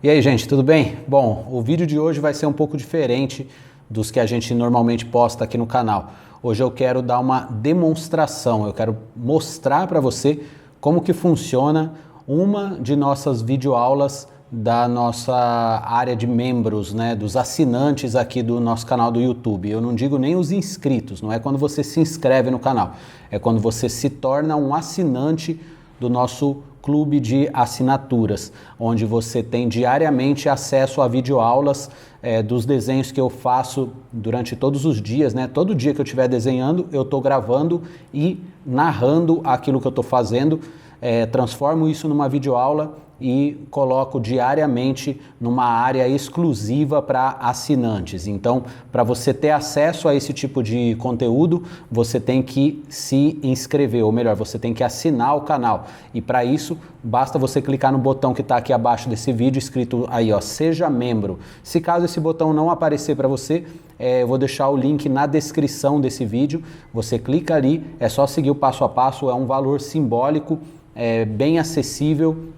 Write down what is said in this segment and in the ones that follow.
E aí, gente, tudo bem? Bom, o vídeo de hoje vai ser um pouco diferente dos que a gente normalmente posta aqui no canal. Hoje eu quero dar uma demonstração, eu quero mostrar para você como que funciona uma de nossas videoaulas da nossa área de membros, né, dos assinantes aqui do nosso canal do YouTube. Eu não digo nem os inscritos, não é quando você se inscreve no canal, é quando você se torna um assinante do nosso clube de assinaturas, onde você tem diariamente acesso a videoaulas dos desenhos que eu faço durante todos os dias, né? Todo dia que eu estiver desenhando, eu estou gravando e narrando aquilo que eu estou fazendo, transformo isso numa videoaula e coloco diariamente numa área exclusiva para assinantes. Então, para você ter acesso a esse tipo de conteúdo, você tem que se inscrever, ou melhor, você tem que assinar o canal. E para isso, basta você clicar no botão que está aqui abaixo desse vídeo, escrito aí, ó, Seja Membro. Se caso esse botão não aparecer para você, eu vou deixar o link na descrição desse vídeo. Você clica ali, é só seguir o passo a passo, é um valor simbólico, bem acessível.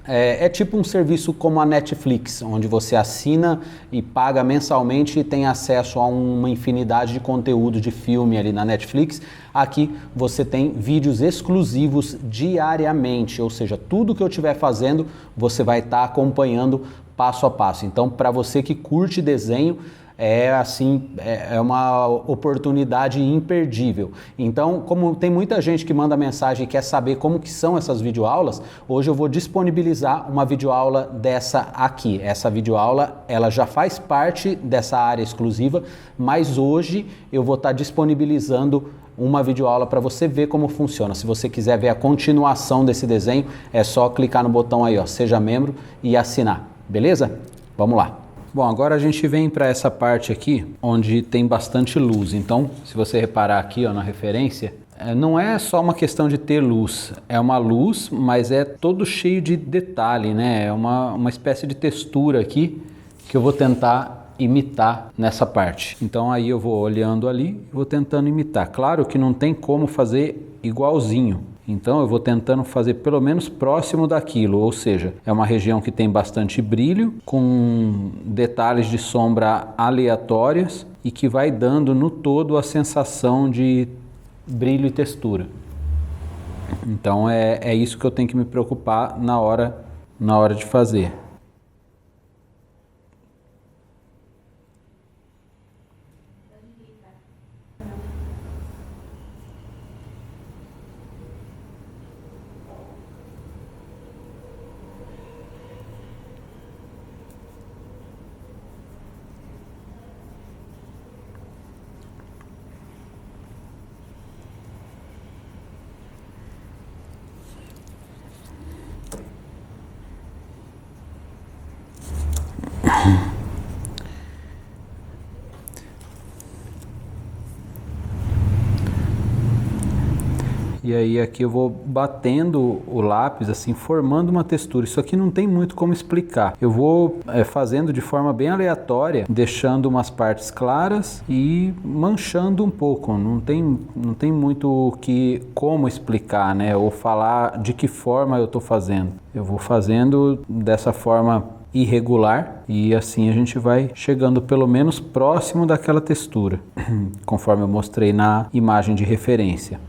É tipo um serviço como a Netflix, onde você assina e paga mensalmente e tem acesso a uma infinidade de conteúdo de filme ali na Netflix. Aqui você tem vídeos exclusivos diariamente, ou seja, tudo que eu estiver fazendo você vai estar acompanhando passo a passo. Então, para você que curte desenho, é uma oportunidade imperdível. Então, como tem muita gente que manda mensagem e quer saber como que são essas videoaulas, hoje eu vou disponibilizar uma videoaula dessa aqui. Essa videoaula, ela já faz parte dessa área exclusiva, mas hoje eu vou estar disponibilizando uma videoaula para você ver como funciona. Se você quiser ver a continuação desse desenho, é só clicar no botão aí, ó, Seja Membro e assinar. Beleza? Vamos lá. Bom, agora a gente vem para essa parte aqui, onde tem bastante luz. Então, se você reparar aqui, ó, na referência, não é só uma questão de ter luz. É uma luz, mas é todo cheio de detalhe, né? É uma espécie de textura aqui que eu vou tentar imitar nessa parte. Então aí eu vou olhando ali e vou tentando imitar. Claro que não tem como fazer igualzinho. Então eu vou tentando fazer pelo menos próximo daquilo, ou seja, é uma região que tem bastante brilho, com detalhes de sombra aleatórias e que vai dando no todo a sensação de brilho e textura. Então é isso que eu tenho que me preocupar na hora de fazer. E aí aqui eu vou batendo o lápis, assim, formando uma textura. Isso aqui não tem muito como explicar. Eu vou fazendo de forma bem aleatória, deixando umas partes claras e manchando um pouco. Não tem muito como explicar, né? Ou falar de que forma eu estou fazendo. Eu vou fazendo dessa forma irregular e assim a gente vai chegando pelo menos próximo daquela textura, conforme eu mostrei na imagem de referência.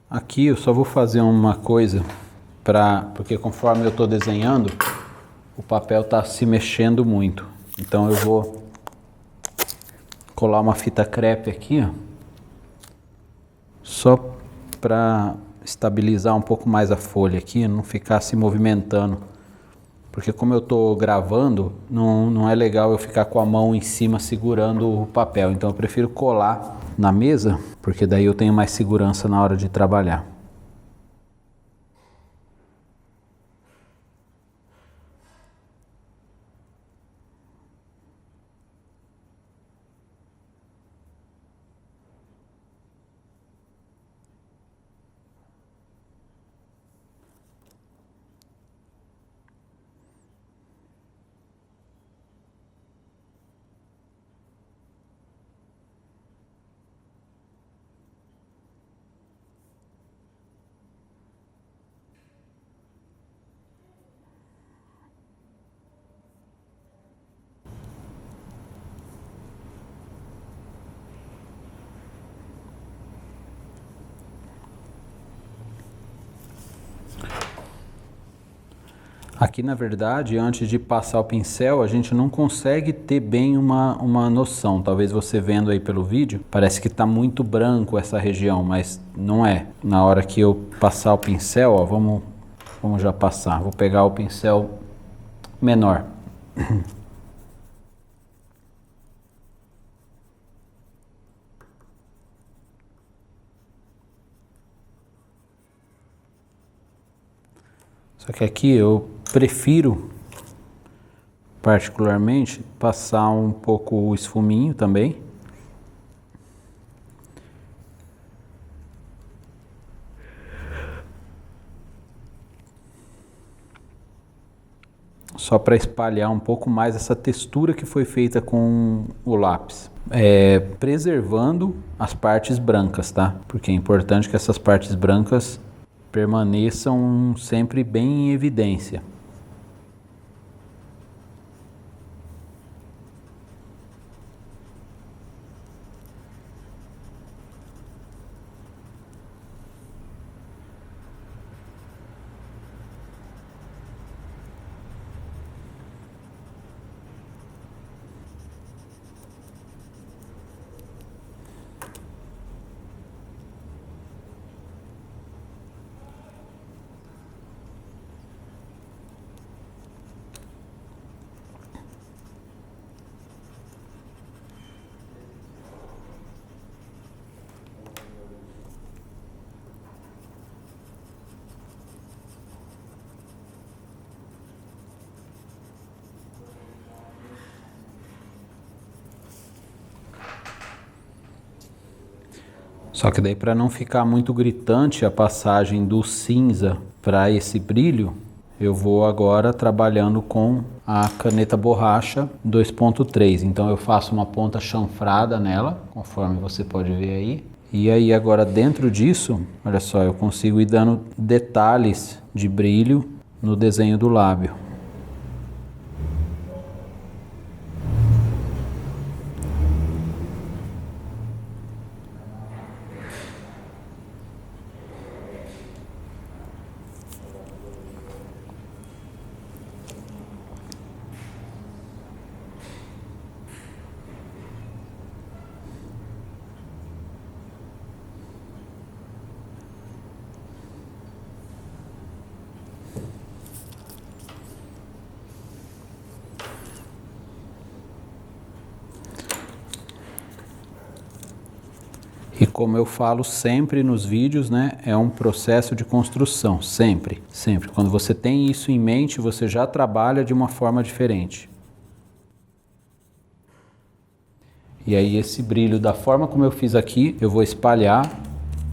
Aqui eu só vou fazer uma coisa, porque conforme eu estou desenhando, o papel está se mexendo muito. Então eu vou colar uma fita crepe aqui, ó, só para estabilizar um pouco mais a folha aqui, não ficar se movimentando. Porque como eu estou gravando, não é legal eu ficar com a mão em cima segurando o papel. Então eu prefiro colar na mesa, porque daí eu tenho mais segurança na hora de trabalhar. Aqui, na verdade, antes de passar o pincel, a gente não consegue ter bem uma noção. Talvez você vendo aí pelo vídeo, parece que está muito branco essa região, mas não é. Na hora que eu passar o pincel, ó, vamos já passar. Vou pegar o pincel menor. Só que aqui eu prefiro, particularmente, passar um pouco o esfuminho também. Só para espalhar um pouco mais essa textura que foi feita com o lápis. Preservando as partes brancas, tá? Porque é importante que essas partes brancas permaneçam sempre bem em evidência. Só que daí, para não ficar muito gritante a passagem do cinza para esse brilho, eu vou agora trabalhando com a caneta borracha 2.3. Então eu faço uma ponta chanfrada nela, conforme você pode ver aí. E aí agora dentro disso, olha só, eu consigo ir dando detalhes de brilho no desenho do lábio. E como eu falo sempre nos vídeos, né, é um processo de construção, sempre, sempre. Quando você tem isso em mente, você já trabalha de uma forma diferente. E aí esse brilho, da forma como eu fiz aqui, eu vou espalhar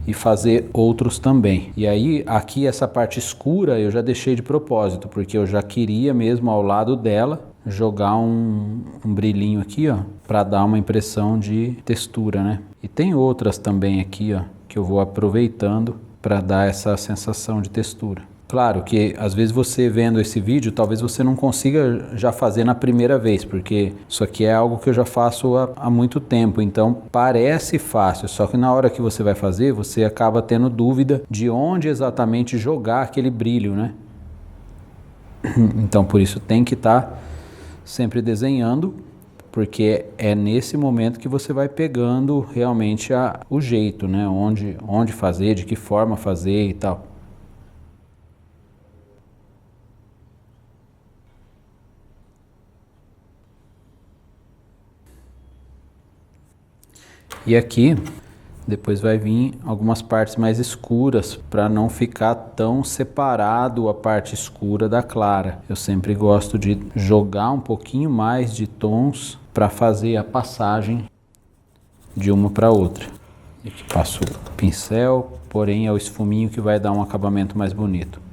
e fazer outros também. E aí aqui essa parte escura eu já deixei de propósito, porque eu já queria mesmo ao lado dela jogar um brilhinho aqui, ó, para dar uma impressão de textura, né? E tem outras também aqui, ó, que eu vou aproveitando para dar essa sensação de textura. Claro que às vezes você vendo esse vídeo, talvez você não consiga já fazer na primeira vez, porque isso aqui é algo que eu já faço há muito tempo, então parece fácil, só que na hora que você vai fazer, você acaba tendo dúvida de onde exatamente jogar aquele brilho, né? Então por isso tem que estar sempre desenhando, porque é nesse momento que você vai pegando realmente o jeito, né? Onde fazer, de que forma fazer e tal. E aqui depois vai vir algumas partes mais escuras para não ficar tão separado a parte escura da clara. Eu sempre gosto de jogar um pouquinho mais de tons para fazer a passagem de uma para outra. Aqui passo o pincel, porém é o esfuminho que vai dar um acabamento mais bonito.